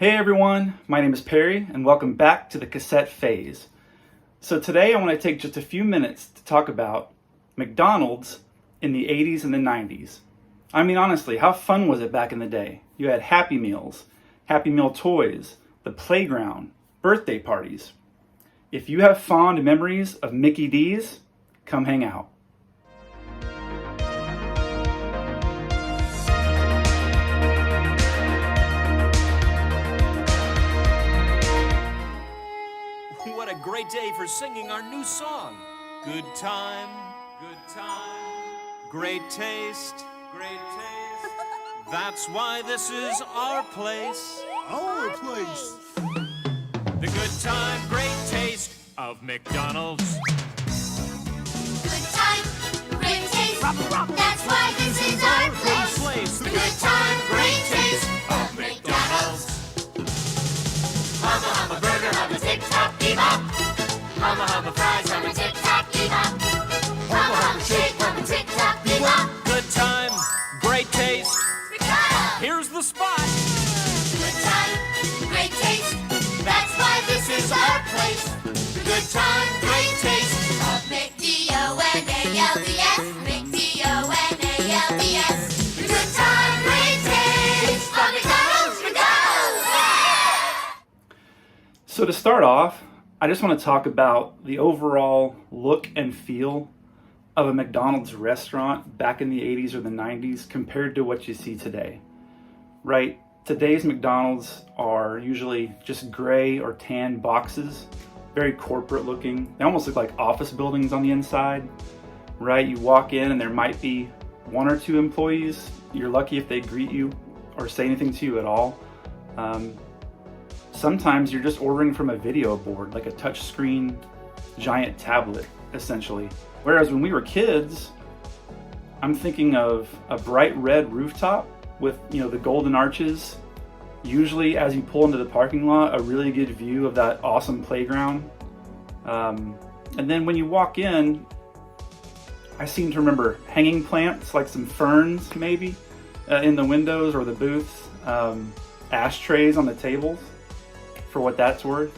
Hey everyone, my name is Perry and welcome back to the cassette phase. So today I want to take just a few minutes to talk about McDonald's in the 80s and the 90s. I mean honestly, how fun was it back in the day? You had Happy Meals, Happy Meal toys, the playground, birthday parties. If you have fond memories of Mickey D's, come hang out. What a great day for singing our new song. Good time, great taste, That's why this is our place. Our place. The good time, great taste of McDonald's. Good time, great taste. That's why this is our place. The good time, great taste of McDonald's. Humma, humma burger, humma tick-tock, bebop. Humma, humma fries, humma tick-tock, bebop. Humma, humma shake, humma tick-tock, bebop. Good time, great taste. McDonald's. Here's the spot. Good time, great taste. That's why this is our place. The good time, great taste of McDonald's. McDonald's. The good time, great taste of McDonald's. So to start off, I just want to talk about the overall look and feel of a McDonald's restaurant back in the 80s or the 90s compared to what you see today. Right? Today's McDonald's are usually just gray or tan boxes, very corporate looking. They almost look like office buildings on the inside, right? You walk in and there might be one or two employees. You're lucky if they greet you or say anything to you at all. Sometimes you're just ordering from a video board, like a touch screen giant tablet, essentially. Whereas when we were kids, I'm thinking of a bright red rooftop with, the golden arches. Usually as you pull into the parking lot, a really good view of that awesome playground. And then when you walk in, I seem to remember hanging plants, like some ferns maybe, in the windows or the booths, ashtrays on the tables, for what that's worth.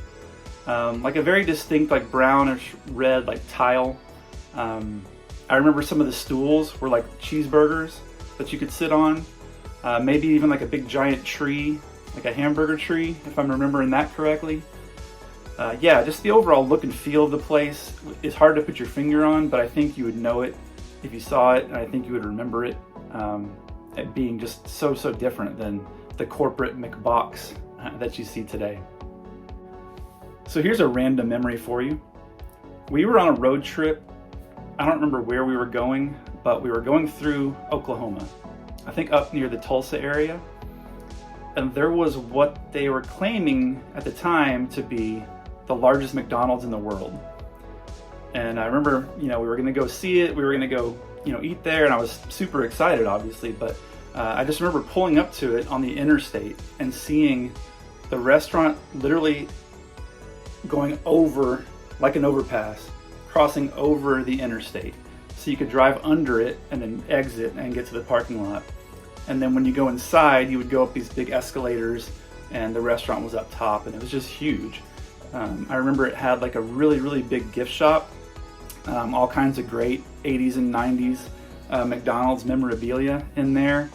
Like a very distinct, like brownish red, like tile. I remember some of the stools were like cheeseburgers that you could sit on. Maybe even like a big giant tree, like a hamburger tree, if I'm remembering that correctly. Yeah, just the overall look and feel of the place is hard to put your finger on, but I think you would know it if you saw it, and I think you would remember it, it being just so different than the corporate McBox that you see today. So here's a random memory for you. We were on a road trip. I don't remember where we were going, but we were going through Oklahoma. I think up near the Tulsa area. And there was what they were claiming at the time to be the largest McDonald's in the world. And I remember, we were gonna go see it. We were gonna go, eat there, and I was super excited, obviously. But I just remember pulling up to it on the interstate and seeing the restaurant literally going over, like an overpass, crossing over the interstate. So you could drive under it and then exit and get to the parking lot. And then when you go inside, you would go up these big escalators, and the restaurant was up top, and it was just huge. I remember it had like a really big gift shop, all kinds of great 80s and 90s McDonald's memorabilia in there.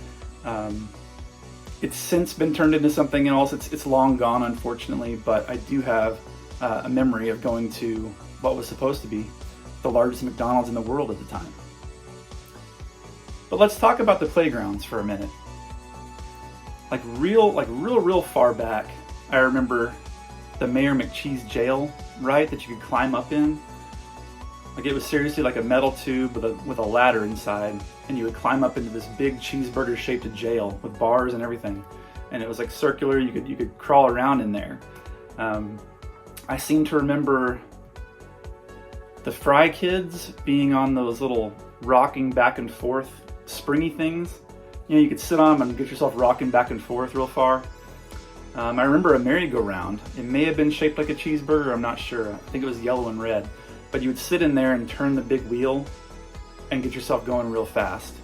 It's since been turned into something else. It's long gone, unfortunately, but I do have a memory of going to what was supposed to be the largest McDonald's in the world at the time. But let's talk about the playgrounds for a minute. Like real far back, I remember the Mayor McCheese jail, right, that you could climb up in. Like it was seriously like a metal tube with a ladder inside, and you would climb up into this big cheeseburger-shaped jail with bars and everything. And it was like circular. You could crawl around in there. I seem to remember the Fry Kids being on those little rocking back and forth springy things. You could sit on them and get yourself rocking back and forth real far. I remember a merry-go-round. It may have been shaped like a cheeseburger, I'm not sure. I think it was yellow and red. But you would sit in there and turn the big wheel and get yourself going real fast.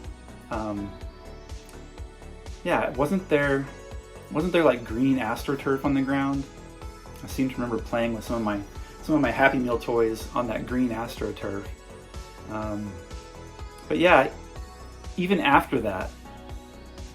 Yeah, wasn't there Wasn't there like green AstroTurf on the ground? I seem to remember playing with some of my Happy Meal toys on that green AstroTurf. But yeah, even after that,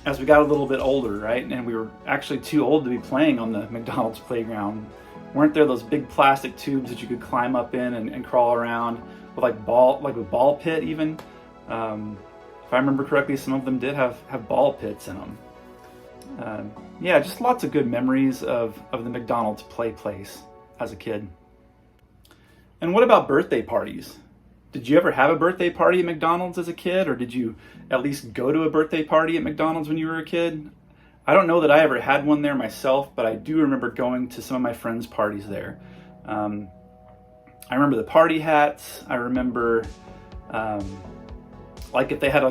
as we got a little bit older, right, and we were actually too old to be playing on the McDonald's playground, weren't there those big plastic tubes that you could climb up in and crawl around with like a ball pit even? If I remember correctly, some of them did have ball pits in them. Yeah, just lots of good memories of the McDonald's play place as a kid. And what about birthday parties? Did you ever have a birthday party at McDonald's as a kid, or did you at least go to a birthday party at McDonald's when you were a kid? I don't know that I ever had one there myself, but I do remember going to some of my friends' parties there. I remember the party hats. I remember, like if they had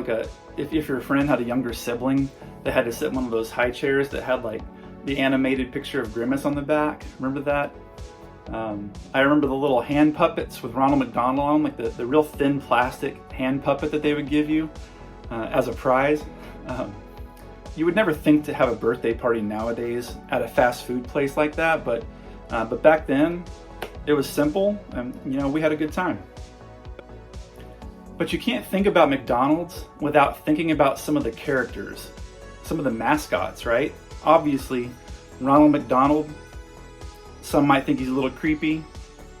if your friend had a younger sibling, they had to sit in one of those high chairs that had like the animated picture of Grimace on the back. Remember that? I remember the little hand puppets with Ronald McDonald on, like the real thin plastic hand puppet that they would give you as a prize. You would never think to have a birthday party nowadays at a fast food place like that, but back then it was simple, and we had a good time. But you can't think about McDonald's without thinking about some of the characters, some of the mascots, right? Obviously, Ronald McDonald. Some might think he's a little creepy,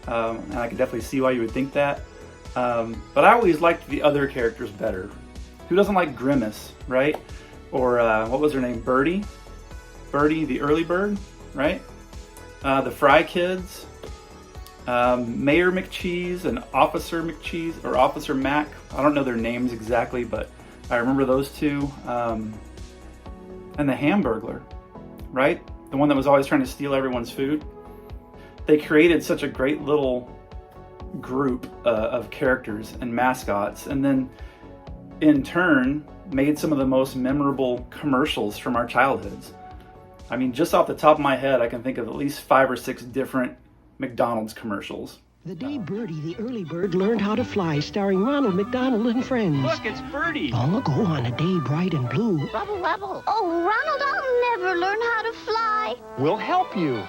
and I can definitely see why you would think that. But I always liked the other characters better. Who doesn't like Grimace, right? Or what was her name? Birdie? Birdie the early bird, right? The Fry Kids, Mayor McCheese and Officer McCheese, or Officer Mac. I don't know their names exactly, but I remember those two. And the Hamburglar, right? The one that was always trying to steal everyone's food. They created such a great little group of characters and mascots, and then in turn made some of the most memorable commercials from our childhoods. I mean, just off the top of my head, I can think of at least 5 or 6 different McDonald's commercials. The day Birdie the early bird learned how to fly, starring Ronald McDonald and friends. Look, it's Birdie. Long ago on a day bright and blue. Rubble, rubble. Oh, Ronald, I'll never learn how to fly. We'll help you.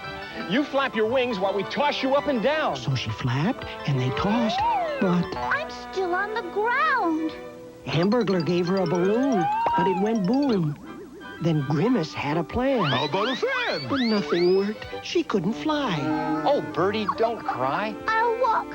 You flap your wings while we toss you up and down. So she flapped, and they tossed, but I'm still on the ground. Hamburglar gave her a balloon, but it went boom. Then Grimace had a plan. How about a fan? But nothing worked. She couldn't fly. Oh, Birdie, don't cry. I'll walk.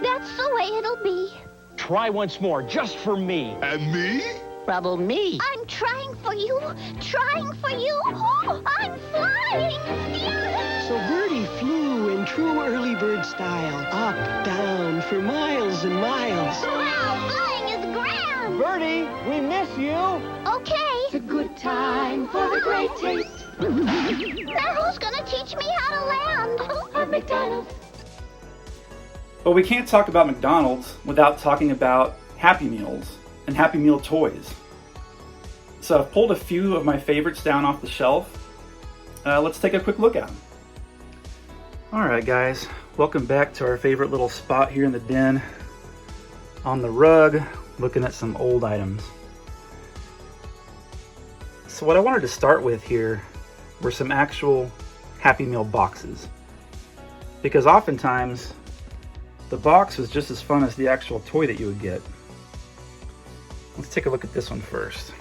That's the way it'll be. Try once more, just for me. And me? Rubble me. I'm trying for you. Trying for you. Oh, I'm flying. Yahoo! So Birdie flew in true early bird style, up, down, for miles and miles. Wow, flying is grand. Birdie, we miss you. Okay. It's a good time for the great taste Now who's gonna teach me how to land? of McDonald's. But we can't talk about McDonald's without talking about Happy Meals and Happy Meal toys. So I've pulled a few of my favorites down off the shelf. Let's take a quick look at them. Alright guys, welcome back to our favorite little spot here in the den. On the rug, looking at some old items. So what I wanted to start with here were some actual Happy Meal boxes. Because oftentimes, the box was just as fun as the actual toy that you would get. Let's take a look at this one first.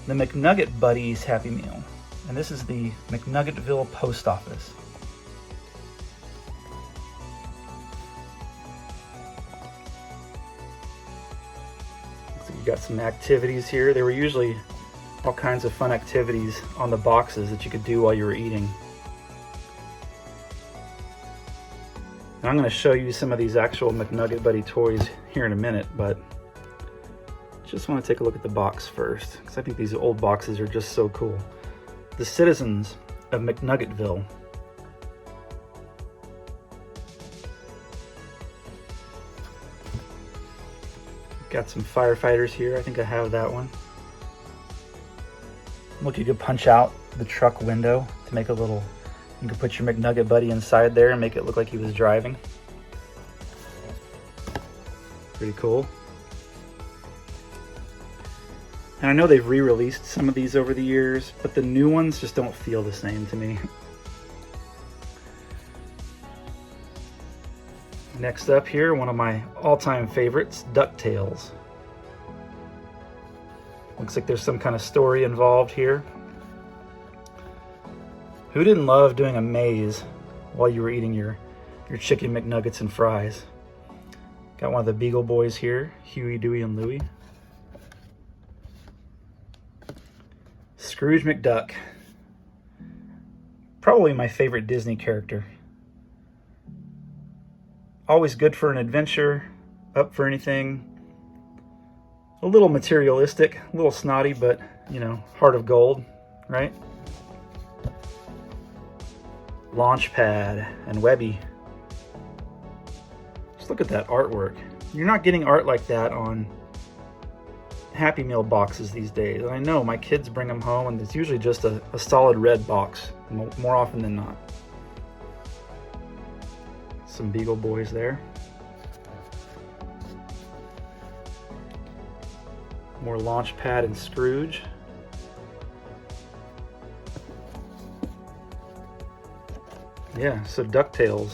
The McNugget Buddies Happy Meal. And this is the McNuggetville Post Office. So you got some activities here. There were usually all kinds of fun activities on the boxes that you could do while you were eating. And I'm going to show you some of these actual McNugget Buddy toys here in a minute, but just want to take a look at the box first, because I think these old boxes are just so cool. The Citizens of McNuggetville. Got some firefighters here. I think I have that one. Look, you could punch out the truck window to make a little, you could put your McNugget Buddy inside there and make it look like he was driving. Pretty cool. And I know they've re-released some of these over the years, but the new ones just don't feel the same to me. Next up here, one of my all-time favorites, DuckTales. Looks like there's some kind of story involved here. Who didn't love doing a maze while you were eating your chicken McNuggets and fries? Got one of the Beagle Boys here, Huey, Dewey, and Louie. Scrooge McDuck. Probably my favorite Disney character. Always good for an adventure, up for anything. A little materialistic, a little snotty, but, you know, heart of gold, right? Launchpad and Webby. Just look at that artwork. You're not getting art like that on Happy Meal boxes these days. I know my kids bring them home and it's usually just a solid red box, more often than not. Some Beagle Boys there. More Launchpad and Scrooge. Yeah, so DuckTales.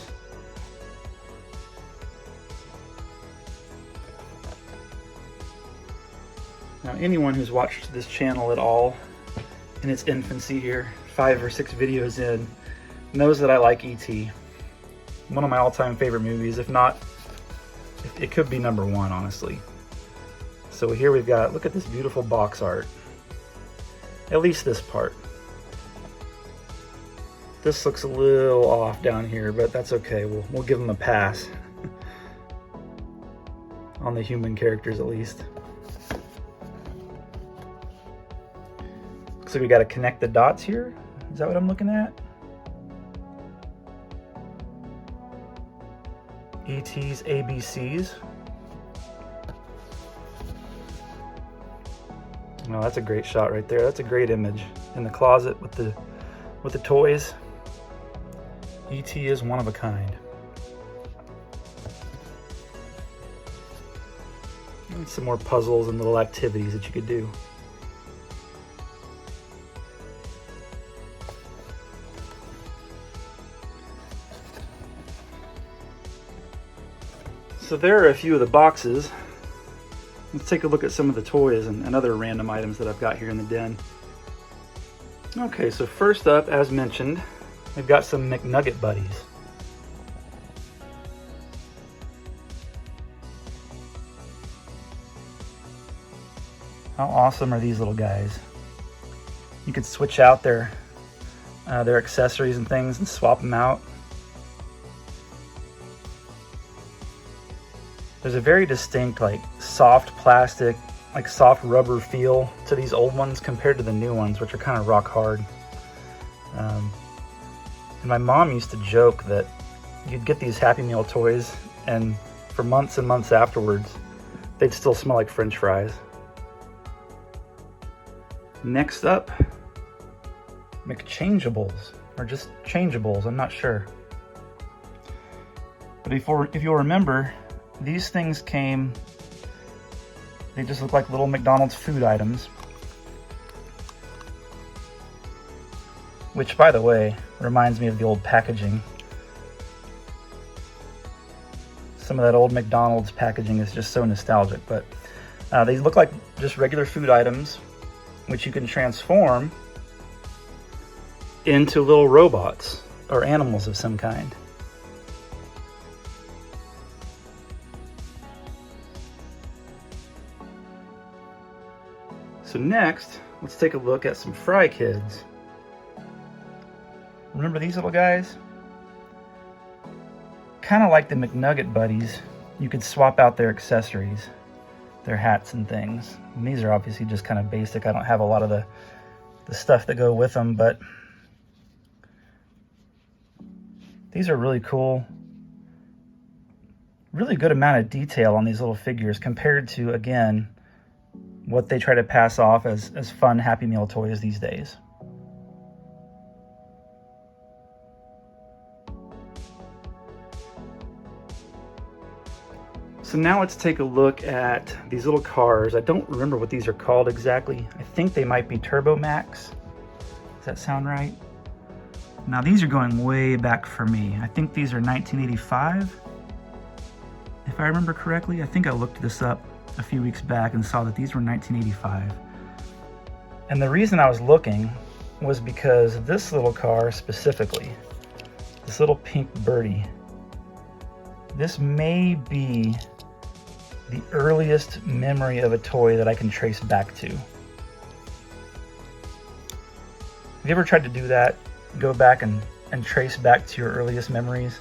Now, anyone who's watched this channel at all in its infancy here, 5 or 6 videos in, knows that I like E.T. One of my all-time favorite movies, if not, it could be number 1, honestly. So here we've got, look at this beautiful box art. At least this part. This looks a little off down here, but that's okay. We'll give them a pass. On the human characters, at least. Looks like we got to connect the dots here. Is that what I'm looking at? E.T.'s ABCs. Oh, that's a great shot right there. That's a great image. In the closet with the toys. E.T. is one of a kind. And some more puzzles and little activities that you could do. So there are a few of the boxes. Let's take a look at some of the toys and other random items that I've got here in the den. Okay, so first up, as mentioned, we've got some McNugget buddies. How awesome are these little guys? You could switch out their accessories and things and swap them out. There's a very distinct, like, soft plastic, like soft rubber feel to these old ones compared to the new ones, which are kind of rock hard. And my mom used to joke that you'd get these Happy Meal toys and for months and months afterwards, they'd still smell like French fries. Next up, McChangeables, or just changeables, I'm not sure. But if you'll remember, these things came, they just look like little McDonald's food items. Which, by the way, reminds me of the old packaging. Some of that old McDonald's packaging is just so nostalgic, but they look like just regular food items, which you can transform into little robots or animals of some kind. So next, let's take a look at some Fry Kids. Remember these little guys? Kind of like the McNugget buddies, you could swap out their accessories, their hats and things. And these are obviously just kind of basic. I don't have a lot of the stuff that go with them, but these are really cool. Really good amount of detail on these little figures compared to, again, what they try to pass off as fun Happy Meal toys these days. So now let's take a look at these little cars. I don't remember what these are called exactly. I think they might be Turbo Max. Does that sound right? Now these are going way back for me. I think these are 1985. If I remember correctly, I think I looked this up a few weeks back and saw that these were 1985. And the reason I was looking was because this little car specifically, this little pink birdie, this may be the earliest memory of a toy that I can trace back to. Have you ever tried to do that? Go back and trace back to your earliest memories?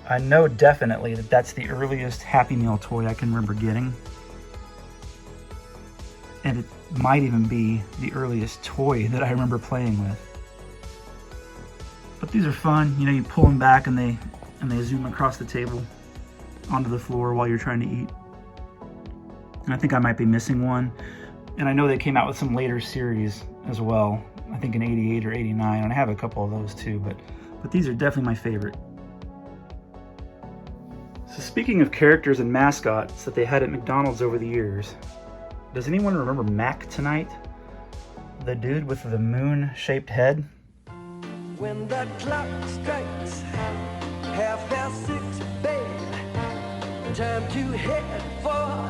I know definitely that that's the earliest Happy Meal toy I can remember getting. And it might even be the earliest toy that I remember playing with. But these are fun. You know, you pull them back and they zoom across the table onto the floor while you're trying to eat. And I think I might be missing one. And I know they came out with some later series as well. I think in 88 or 89, and I have a couple of those too, but these are definitely my favorite. So speaking of characters and mascots that they had at McDonald's over the years, does anyone remember Mac Tonight? The dude with the moon-shaped head? When the clock strikes 6:30, babe, time to head for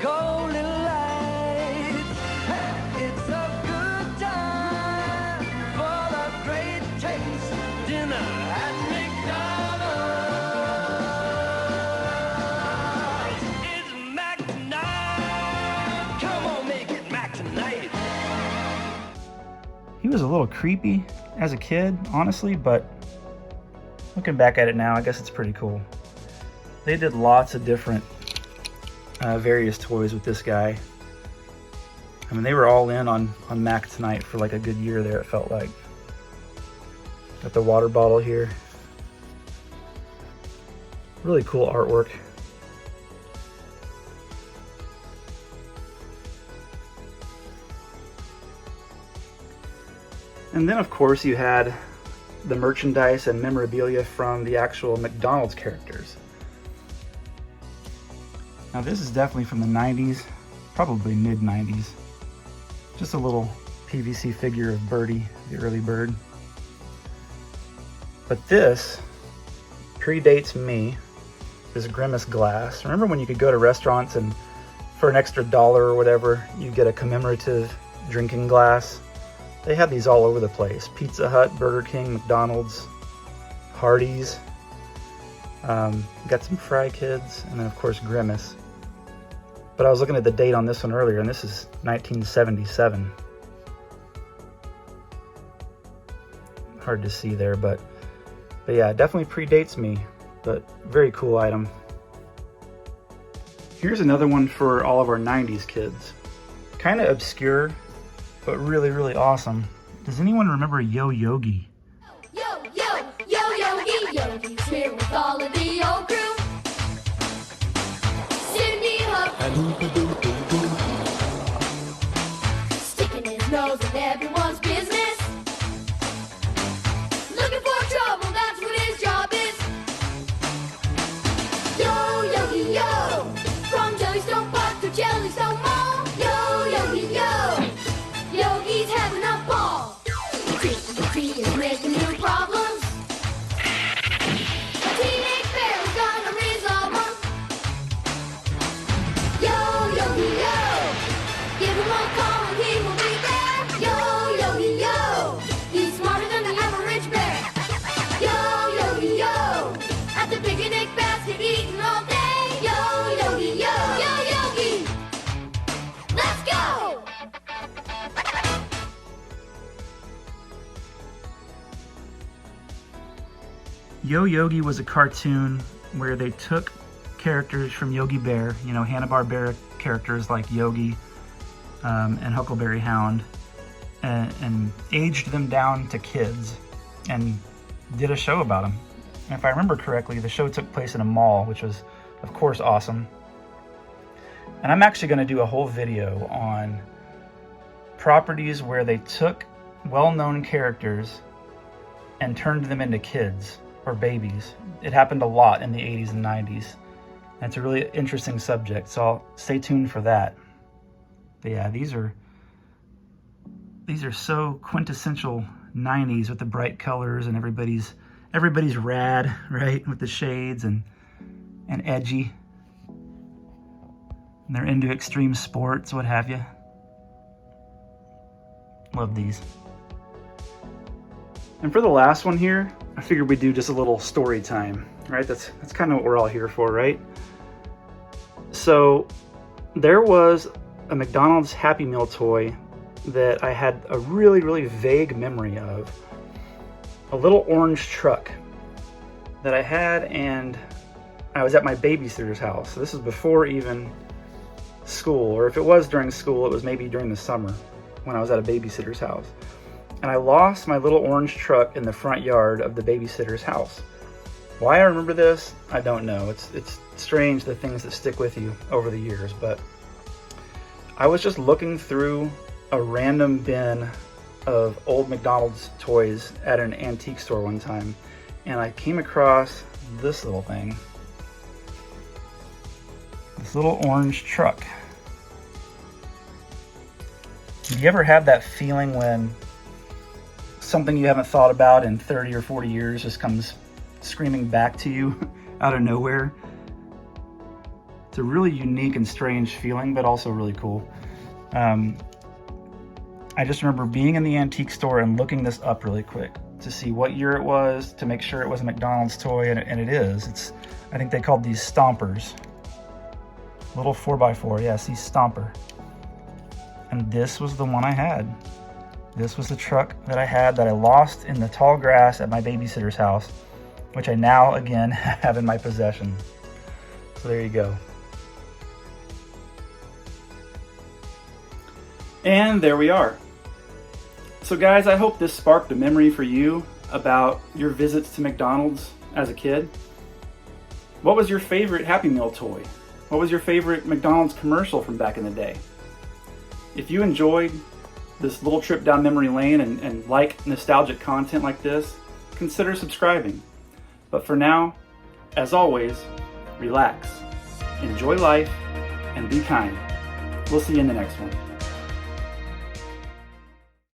golden light. It's a good time for the great taste dinner at McDonald's. It's Mac Tonight. Come on, make it Mac Tonight. He was a little creepy as a kid, honestly, but looking back at it now, I guess it's pretty cool. They did lots of different various toys with this guy. I mean, they were all in on Mac Tonight for like a good year there, it felt like. Got the water bottle here. Really cool artwork. And then, of course, you had the merchandise and memorabilia from the actual McDonald's characters. Now, this is definitely from the 90s, probably mid-90s. Just a little PVC figure of Birdie, the early bird. But this predates me, this Grimace glass. Remember when you could go to restaurants and for an extra $1 or whatever, you get a commemorative drinking glass? They had these all over the place. Pizza Hut, Burger King, McDonald's, Hardee's. Got some Fry Kids, and then of course Grimace. But I was looking at the date on this one earlier, and this is 1977. Hard to see there, but yeah, it definitely predates me, but very cool item. Here's another one for all of our 90s kids. Kind of obscure, but really, really awesome. Does anyone remember Yo Yogi? Yo, yo, yo, Yogi, Yogi's here with all of the old crew. Cindy Hook, sticking his nose in everyone's business. Looking for trouble, that's what his job is. Yo, Yogi, yo, from Jellystone Park to Jellystone Mall. Yo, Yogi, yo, Yogi's having a ball. He is making new problems. A teenage bear is gonna resolve them. Yo, Yogi, yo, give him a call and he will be there. Yo, Yogi, yo, he's smarter than the average bear. Yo, Yogi, yo, at the picnic basket eating all day. Yo, Yogi, yo, Yogi, let's go. Yo Yogi was a cartoon where they took characters from Yogi Bear, you know, Hanna-Barbera characters like Yogi and Huckleberry Hound, and aged them down to kids and did a show about them. And if I remember correctly, the show took place in a mall, which was, of course, awesome. And I'm actually going to do a whole video on properties where they took well-known characters and turned them into kids. or babies. It happened a lot in the 80s and 90s. And it's a really interesting subject, so I'll stay tuned for that. But yeah, these are so quintessential 90s with the bright colors, and everybody's rad, right? With the shades and edgy. And they're into extreme sports, what have you. Love these. And for the last one here, I figured we'd do just a little story time, right? That's kind of what we're all here for, right? So there was a McDonald's Happy Meal toy that I had a really, really vague memory of. A little orange truck that I had, and I was at my babysitter's house. So this is before even school, or if it was during school, it was maybe during the summer when I was at a babysitter's house. And I lost my little orange truck in the front yard of the babysitter's house. Why I remember this, I don't know. It's strange, the things that stick with you over the years, but I was just looking through a random bin of old McDonald's toys at an antique store one time, and I came across this little thing. This little orange truck. Do you ever have that feeling when something you haven't thought about in 30 or 40 years just comes screaming back to you out of nowhere? It's a really unique and strange feeling, but also really cool. I just remember being in the antique store and looking this up really quick to see what year it was, to make sure it was a McDonald's toy, and it is. I think they called these Stompers. Little 4x4, yeah, see, Stomper. And this was the one I had. This was the truck that I had that I lost in the tall grass at my babysitter's house, which I now, again, have in my possession. So there you go. And there we are. So guys, I hope this sparked a memory for you about your visits to McDonald's as a kid. What was your favorite Happy Meal toy? What was your favorite McDonald's commercial from back in the day? If you enjoyed this little trip down memory lane and like nostalgic content like this, consider subscribing. But for now, as always, relax, enjoy life, and be kind. We'll see you in the next one.